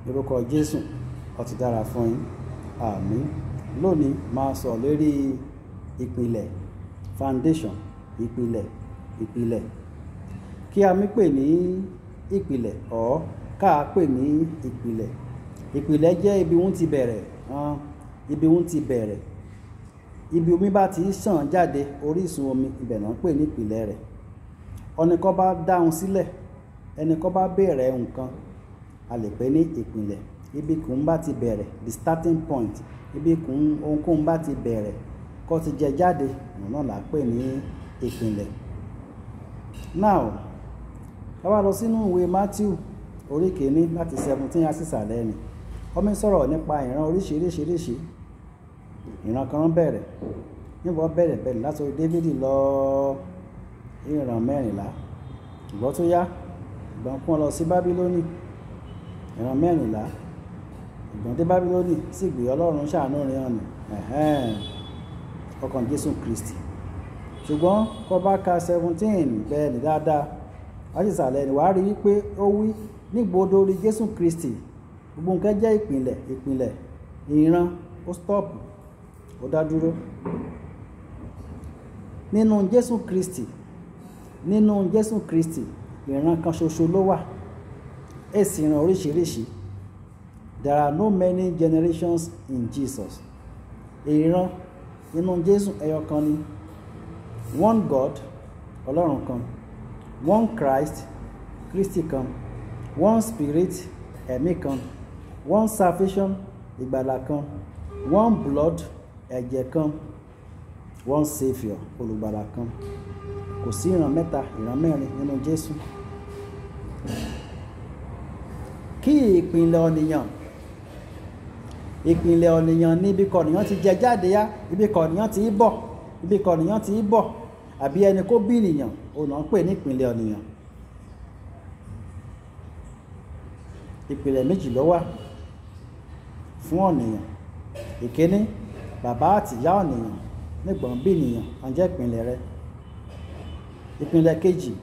orúkọ Jésù ó ti dára fún yín. Àmín. Lónìí máa sọ lórí ìpìlẹ̀, foundation, ìpìlẹ̀. Kí a mi pè ní ìpìlẹ̀ or ká pè ní ìpìlẹ̀. Ìpìlẹ̀ jẹ́ ibi wọ́n ti bẹ̀rẹ̀, ibi wọ́n ti bẹ̀rẹ̀. Ibi omi bá ti ṣàn jáde, orísun omi, ibẹ̀ náà pè ní ìpìlẹ̀ rẹ̀. Ẹnìkan bá dáhùn sílẹ̀, ẹnìkan bá bẹ̀rẹ̀ nǹkan, a lè pè ní ìpìlẹ̀. Ibi kùn bá ti bẹ̀rẹ̀, the starting point, ibi kùn ohunkóhun bá ti bẹ̀rẹ̀ kó ti jẹ jáde, náà là pè ní ìpìlẹ̀. Now, ká wá lọ sínú ìwé Matthew orí kìíní láti 17 á sísàlẹ̀ ni. Ọmọ sọ̀rọ̀ nípa ìran oríṣiríṣi. Ìran kan bẹ̀rẹ̀, níbo bẹ̀rẹ̀ láti orí Dáfídì lọ ìran 14. Ìgbọ́ tó yá, ìgbọ́n kún lọ sí Bábílónì, ìran 14. Ìgbọ́n dé Bábílónì sì gbé Ọlọ́run ṣàánú rẹ̀ hàn ní ọkàn Jésù Kristi. Ṣùgbọ́n kó bá ka 17 bẹ́ẹ̀ ni dáadáa, wá sì sàlẹ̀ ni wàá rí wípé ó wí nígbòdo orí Jésù Kristi. Gbogbo nǹkan jẹ́ ìpìlẹ̀, ìran ó stọ́ọ̀pù, ó dá dúró. Nínú Jésù Kristi, ìran kan ṣoṣo ló wà. Èsì ìran oríṣiríṣi. There are no many generations in Jesus. Ìran nínú Jésù ẹyọ kan ni. One God, Ọlọ́run kan. One Christ, Kristi kan. One Spirit, ẹ̀mí kan. One salvation, ìgbàlà kan. One blood, ẹ̀jẹ̀ kan. One Saviour, olùgbàlà kan. Kò sí ìran mẹ́ta, ìran mẹ́rin nínú Jésù. Kí ìpìlẹ̀ ọ̀nìyàn ní ibi kọ̀nìyàn ti jẹ jáde yá, ibi kọ̀nìyàn ti bọ̀, àbí ẹni kó bí ènìyàn, òun náà pè ní ìpìlẹ̀ ọ̀nìyàn. Ìpìlẹ̀ méjì ló wà fún ọ̀nìyàn. Ìkíní, bàbá àti ìyá ọ̀nìyàn nígbọ̀n bí ènìyàn, wọ́n jẹ́ ìpìlẹ̀ rẹ̀. Ìpìlẹ̀ kejì,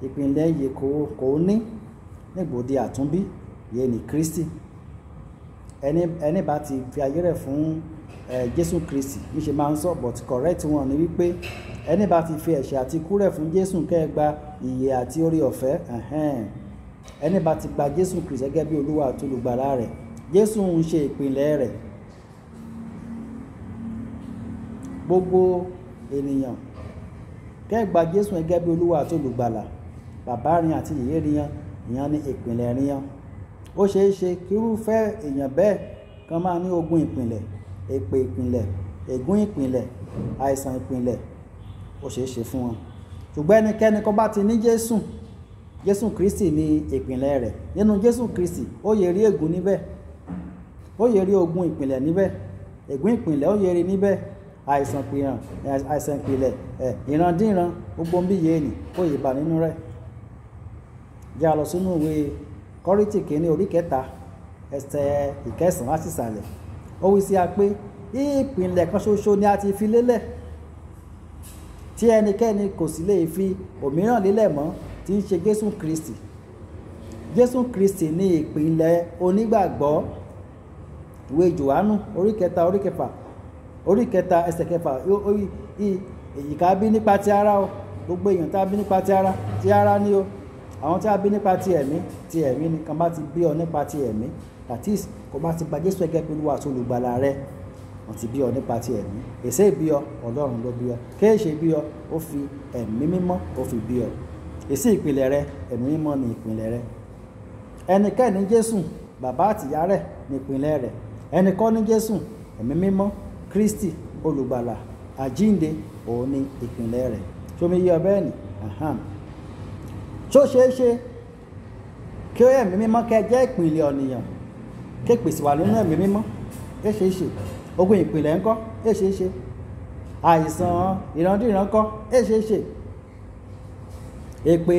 ìpìlẹ̀ yìí kò ní nígbòdì àtúnbí, yẹn ni Kristi. Ẹni bá ti fi ayé rẹ̀ fún Jésù Kristi, bí ṣe máa ń sọ, but correct wọn ni wípé ẹni bá ti fi ẹ̀ṣẹ̀ àti ikú rẹ̀ fún Jésù kẹ́ gba ìyè àti oore ọ̀fẹ́. Ẹni bá ti gba Jésù Kristi gẹ́gẹ́ bí Olúwa àti olùgbàlà rẹ̀, Jésù ń ṣe ìpìlẹ̀ rẹ̀. Gbogbo ènìyàn kẹ́ gba Jésù gẹ́gẹ́ bí Olúwa àti olùgbàlà, bàbá rìn àti ìyè rìn, ìyẹn ni ìpìlẹ̀ rìn. Ó ṣeé ṣe kí irúfẹ́ èèyàn bẹ́ẹ̀ kan máa ní ogun ìpìlẹ̀, èpè ìpìlẹ̀, ègún ìpìlẹ̀, àìsàn ìpìlẹ̀, ó ṣeé ṣe fún wọn. Ṣùgbọ́n ẹnikẹ́ni kó bá ti ní Jésù Kristi ní ìpìlẹ̀ rẹ̀. Nínú Jésù Kristi, ó yẹ rí ègún níbẹ̀, ó yẹ rí ogun ìpìlẹ̀ níbẹ̀, ègún ìpìlẹ̀ ó yẹ rí níbẹ̀, àìsàn ìpìlẹ̀, ìrandíran, gbogbo bí yé ni ó yẹ bà nínú rẹ̀. Jẹ́ a lọ sínú ìwé Kọ́ríńtì kìíní orí 3 ẹsẹ̀ 9 á sísàlẹ̀. Ó wí sí a pé ìpìlẹ̀ kan ṣoṣo ni a ti fi lélẹ̀, tí ẹnikẹ́ni kò sì lè fi òmíràn lélẹ̀ mọ́, tí ń ṣe Jésù Kristi. Jésù Kristi ni ìpìlẹ̀ onígbàgbọ́. Ìwé Jòhánù orí 3 ẹsẹ̀ 6, ìyíká bí nípa ti ara o. Gbogbo èèyàn tá bí nípa ti ara ni o. Àwọn tí a bí nípa ti ẹ̀mí ni. Kan bá ti bí ọ nípa ti ẹ̀mí, that is, kò bá ti gba Jésù gẹ́gẹ́ bí Olúwa àti olùgbàlà rẹ̀, wọ́n ti bí ọ nípa ti ẹ̀mí. Èsè bí ọ, Ọlọ́run ló bí ọ. Kéèṣe bí ọ, ó fi ẹ̀mí mímọ́ ó fi bí ọ. Èsì ìpìlẹ̀ rẹ̀, ẹ̀mí mímọ́ ni ìpìlẹ̀ rẹ̀. Ẹnikẹ́ni Jésù, bàbá àti ìyá rẹ̀ ni ìpìlẹ̀ rẹ̀. Ẹnikọ́ ní Jésù, ẹ̀mí mímọ́, Kristi, olùgbàlà, àjíǹde, òun ni ìpìlẹ̀ rẹ̀. Ṣó mi yé ọ bẹ́ẹ̀ ni? Ṣó ṣeé ṣe kí ẹ̀mí mímọ́ kẹ́ jẹ́ ìpìlẹ̀ ọ̀nìyàn, kí ìpèsè wà nínú ẹ̀mí mímọ́? Ẹ ṣeé ṣe. Ogun ìpìlẹ̀ ńkọ́? Ẹ ṣeé ṣe. Àìsàn ìrandíran ńkọ́? Ẹ ṣeé ṣe. Èpè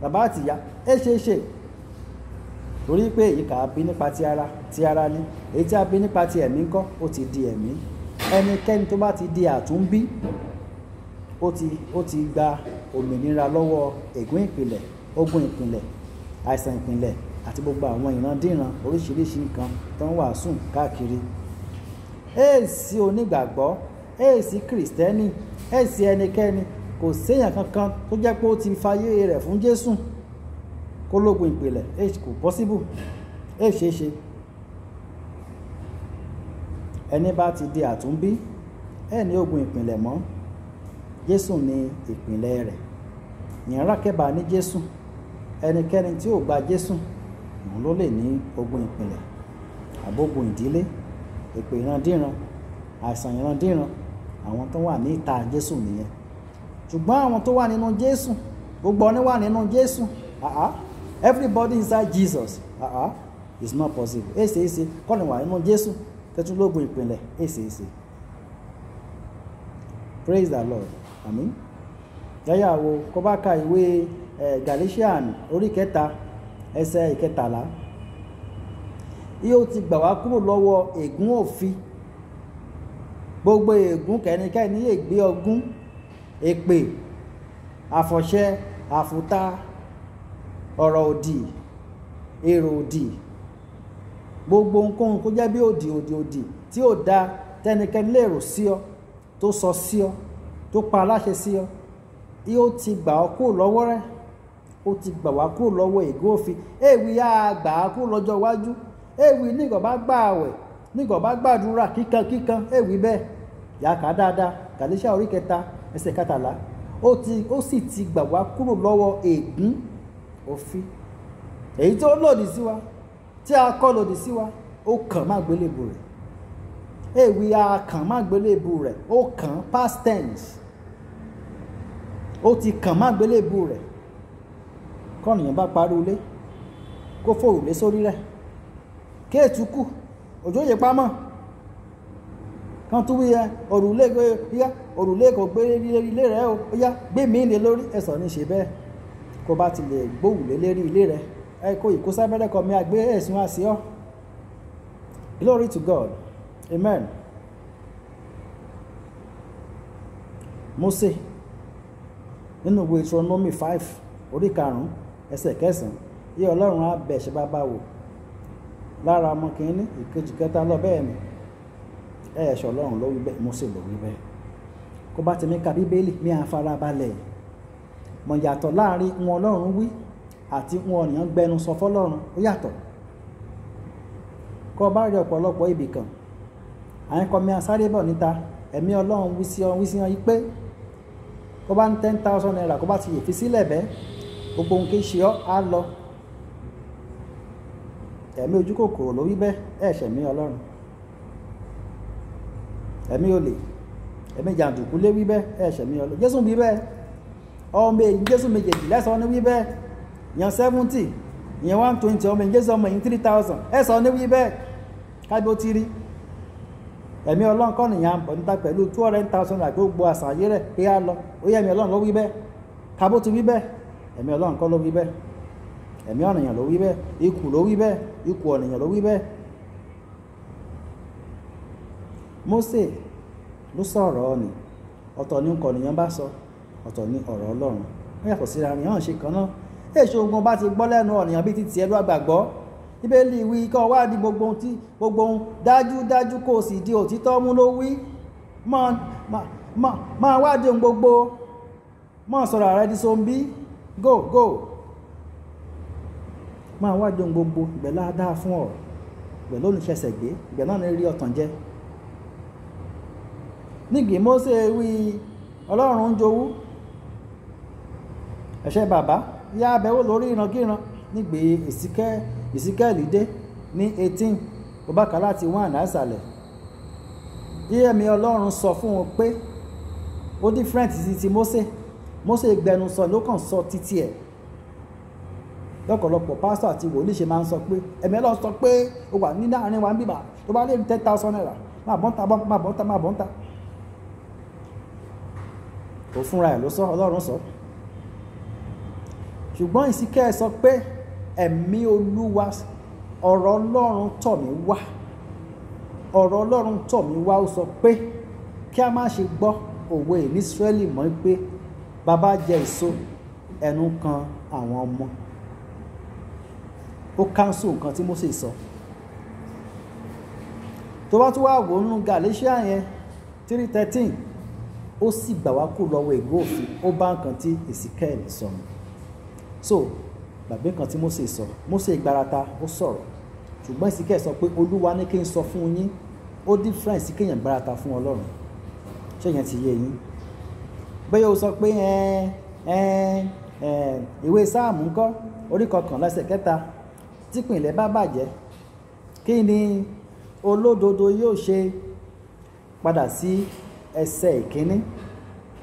bàbá àti ìyá? Ẹ ṣeé ṣe. Torí pé èyí kà á bí nípa ti ara ni. Èyí tí a bí nípa ti ẹ̀mí ńkọ́? Ó ti di ẹ̀mí. Ẹnikẹ́ni tó bá ti di àtúnbí, ó ti gba òmìnira lọ́wọ́ ègún ìpìlẹ̀, ogun ìpìlẹ̀, àìsàn ìpìlẹ̀, àti gbogbo àwọn ìrandíran oríṣiríṣi nǹkan tó ń wàásù káàkiri. Èsì onígbàgbọ́, èsì kìrìsìtẹ́nì, èsì ẹnikẹ́ni, kò séèyàn kankan tó jẹ́ pé ó ti fayé rẹ̀ fún Jésù kó lógun ìpìlẹ̀. Èsì kò possible, èsì ṣe. Ẹni bá ti di àtúnbí ẹni ogun ìpìlẹ̀ mọ́. Jésù ni ìpìlẹ̀ rẹ̀. Ìyẹn rákẹ́bà ní Jésù. Ẹnikẹ́ni tí ò gba Jésù òun ló lè ní ogun ìpìlẹ̀, àbógun ìdílé, èpè ìrandíran, àìsàn ìrandíran. Àwọn tó wà ní ìta Jésù nìyẹn. Ṣùgbọ́n àwọn tó wà nínú Jésù, gbogbo ọ̀ní wà nínú Jésù. Everybody inside Jesus. It's not possible. Èsì kọ́ni wà nínú Jésù tẹ́tún lógun ìpìlẹ̀. Èsì. Praise the Lord. Àmín. Yáyàwó kó bá ka ìwé Galatian orí 3 ẹsẹ̀ 13. Yóò ti gbà wá kúrò lọ́wọ́ ègún òfin. Gbogbo ègún kẹ́nikẹ́ni lè gbé ọgún, èpè, àfọ̀ṣẹ, àfùtá, ọ̀rọ̀ òdì, èrò òdì, gbogbo ohunkóhun kó jẹ́ bí òdì tí ò da tẹ́nikẹ́ni lè rò sí ọ, tó sọ sí ọ, tó pa aláṣẹ sí ọ. Yóò ti gbà ọ́ kúrò lọ́wọ́ rẹ̀. Ó ti gbà wá kúrò lọ́wọ́ ègún òfin. Èwì á gbà á kúrò lọ́jọ́ iwájú. Èwì nígbà bá gbà àwẹ̀, nígbà bá gbàdúrà kíkan, èwì bẹ́ẹ̀. Yàkà dáadáa, Gàlátíà orí 3 ẹsẹ̀ 14. Ó sì ti gbà wá kúrò lọ́wọ́ ègún òfin. Èyí tó lòdì sí wa, tí a kọ́ lòdì sí wa, ó kàn má gbélébù rẹ̀. Èwì á kàn má gbélébù rẹ̀. Ó kàn past tense. Ó ti kàn má gbélébù rẹ̀. Kọ́nìyàn bá parí ilé, kó fòrùlé sórí rẹ̀. Kéètù kù, òjò yè pamọ́. Kan tún wí òrùlé kò gbé ilé rẹ̀ ó yá gbé mí ní lórí. Ẹ̀sọ̀ ní ṣe bẹ́ẹ̀. Kó bá ti lè gbóhùlé lérí ilé rẹ̀, kó ìkó sábẹ́rẹ́ kan mi àgbé ẹ̀sùn àsí ọ́. Glory to God. Amen. Mósè nínú ìwé Deuteronomy 5 orí 5 ẹsẹ̀ 9. Yí Ọlọ́run á bẹ̀ ṣe bàbá wò lára ọmọ kìíní, ìkejì, kẹta lọ bẹ́ẹ̀ ni. Ẹ̀ṣọ́ Ọlọ́run ló wí bẹ́ẹ̀, Mósè ló wí bẹ́ẹ̀. Kó bá ti ní ka Bíbélì ní àfarabalẹ̀. Mọ̀ yàtọ̀ láàrin wọn Ọlọ́run wí àti wọn ènìyàn gbẹnu sọ fọ́lọ́run, ó yàtọ̀. Kó bá rí ọ̀pọ̀lọpọ̀ ibì kan, àwọn kan mi asáré bọ̀ níta, ẹ̀mí Ọlọ́run wí sí ọ yí pé kó bá ní 10,000 naira kó bá ti yè fi sílẹ̀ bẹ́ẹ̀, gbogbo nǹkan ṣe ọ́ á lọ. Ẹ̀mí ojú kòkòrò ló wí bẹ́ẹ̀, ẹ̀ṣẹ̀ mi Ọlọ́run. Ẹ̀mí olè, ẹ̀mí jàǹdùkú lé wí bẹ́ẹ̀, ẹ̀ṣẹ̀ mi Ọlọ́run. Jésù wí bẹ́ẹ̀. Ọmọ èyí Jésù méjèèjì lẹ́sọ̀ ní wí bẹ́ẹ̀. Ìyẹn 70, ìyẹn 120, ọmọ èyí Jésù ọmọ èyí 3,000, ẹ̀sọ̀ ní wí bẹ́ẹ̀. Kábí ó ti rí. Ẹ̀mí Ọlọ́run kọ́ nìyàn bọ̀ níta pẹ̀lú 200,000 naira gbogbo àṣà ayé rẹ̀ pé á lọ. Ó yẹ ẹ̀mí Ọlọ́run ló wí bẹ́ẹ̀. Kábó ti wí bẹ́ẹ̀. Ẹ̀mí Ọlọ́run kọ́ ló wí bẹ́ẹ̀. Ẹ̀mí ọ̀nìyàn ló wí bẹ́ẹ̀. Ikú ló wí bẹ́ẹ̀. Ikú ọ̀nìyàn ló wí bẹ́ẹ̀. Mósè ló sọ̀rọ̀ ni. Ọ̀tọ̀ ni nǹkan ènìyàn bá sọ, ọ̀tọ̀ ni ọ̀rọ̀ Ọlọ́run. Wọ́n yàtọ̀ síra ni hàn ṣe kan náà. Èṣù ogun bá ti gbọ́ lẹ́nu ọ̀nìyàn bíi ti tiẹ̀ ló àgbàgbọ́. Bíbélì wí kọ́ wádìí gbogbo ohun dájúdájú kò sì di òtítọ́ mú ló wí. Máa wádìí ohun gbogbo. Máa sọ̀rọ̀ rẹ di zombie. Go. Máa wádìí ohun gbogbo. Ìgbẹ́ ládàá fún ọ. Ìgbẹ́ ló ní ṣẹ̀ṣẹ̀ gbé. Ìgbẹ́ náà ní rí ọ̀tàn jẹ. Nígbì Mósè wí Ọlọ́run ń jowú. Ẹ̀ṣẹ̀ bàbá yá abẹ́wò lórí ìrankíran. Nígbì Èsíkẹ́ẹ̀lì dé ní 18 ó bá kà láti 1 àìsàlẹ̀. Ẹ̀mí Ọlọ́run sọ fún wọn pé ó different ti Mósè gbẹnu sọ ló kàn sọ títí ẹ̀. Lọ́pọ̀lọpọ̀ pásítọ̀ àti wòlíì ṣe máa ń sọ pé ẹ̀mí Ọlọ́run sọ pé ó wà ní láàrin wa ń bíbà tó bá lé 10,000 naira máa bọ́ntà. Ó fúnra ẹ̀ ló sọ, Ọlọ́run sọ. Ṣùgbọ́n Èsíkẹ́ẹ̀ sọ pé ẹ̀mí Olúwa, ọ̀rọ̀ Ọlọ́run tọ̀ mí wá. Ọ̀rọ̀ Ọlọ́run tọ̀ mí wá ó sọ pé kí a má ṣe gbọ́ òwe ní Ísírẹ́lì mọ́ pé bàbá jẹ èso ẹnu kan àwọn ọmọ. ó cancel nǹkan tí Mósè sọ. tó bá tún wá wò nínú Galatia yẹn 3:13 ó sì gbà wá kú lọ́wọ́ ègún òfin, ó bá nǹkan tí Ezekiel sọ. so gbàgbé nǹkan tí Mósè sọ, Mósè gbarata ó sọ̀rọ̀, ṣùgbọ́n Ezekiel sọ pé Olúwa ní kí n sọ fún yín, ó different sí kéèyàn gbarata fún Ọlọ́run. ṣé yẹn ti yé yín? bóyá o sọ pé ìwé Sáàmù ńkọ́ orí 11 ẹsẹ̀ 3 típìnlẹ̀ bá bàjẹ́ kí ni olódodo yóò ṣe? padà sí ẹsẹ̀ ìkíní,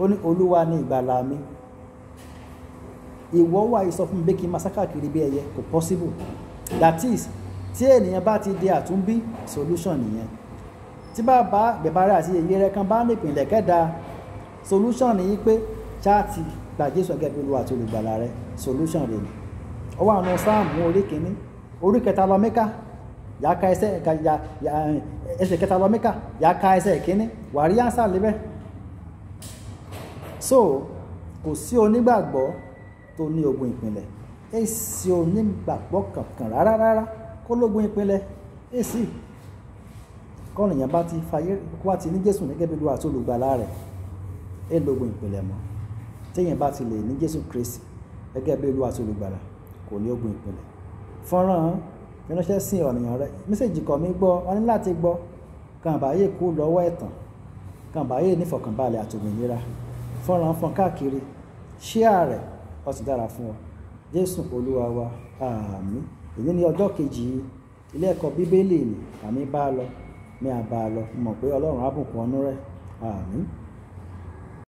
ó ní Olúwa ní ìgbàlà mi. ìwọ wà yìí sọ fún mi pé kí n máa sá káàkiri bí ẹyẹ, kò possible. that is tí ènìyàn bá ti di àtúnbí, solution nìyẹn. tí bàbá rẹ̀ àti èyí rẹ̀ kan bá ní ìpìnlẹ̀ kẹ́da, solution nìyí pé ṣáàtì gba Jésù gẹ́gẹ́ bí Olúwa àti olùgbàlà rẹ̀, solution rẹ̀ ni. ó wà nù Sáàmù orí kìíní, orí 3 lọ Mẹ́kà, yà á ka ẹsẹ̀ 3 lọ Mẹ́kà, yà á ka ẹsẹ̀ ìkíní, wà á rí ánsà lébẹ̀. so kò sí onígbàgbọ́ tó ní ogun ìpìnlẹ̀, èsì onígbàgbọ́ kankan rárá kó lógun ìpìnlẹ̀, èsì kọ́nìyàn bá ti fayé wá ti ní Jésù gẹ́gẹ́ bí Olúwa àti olùgbàlà rẹ̀, ẹ lógun ìpìlẹ̀ mọ́. téèyàn bá ti lè ní Jésù Kristi gẹ́gẹ́ bí Olúwa àti olùgbàlà, kò ní ogun ìpìlẹ̀. fọ́nrán ìránṣẹ́ sí ọ̀nìyàn rẹ̀, mẹ́sẹ̀jì kọ̀ mí gbọ́, wọ́n ní láti gbọ́, kàn báyé kú lọ́wọ́ ẹ̀tàn, kàn báyé nífọ̀kànbalẹ̀ àtòmìnira. fọ́nrán fọ́n káàkiri, ṣíà rẹ̀, ó ti dára fún ọ. Jésù Olúwa wa, àmín. èyí ni ọjọ́ kejì ilé ẹ̀kọ́ Bíbélì ni àmì bá lọ, mi àbá lọ, mọ̀ pé Ọlọ́run á bùkún ọnú rẹ̀, àmín.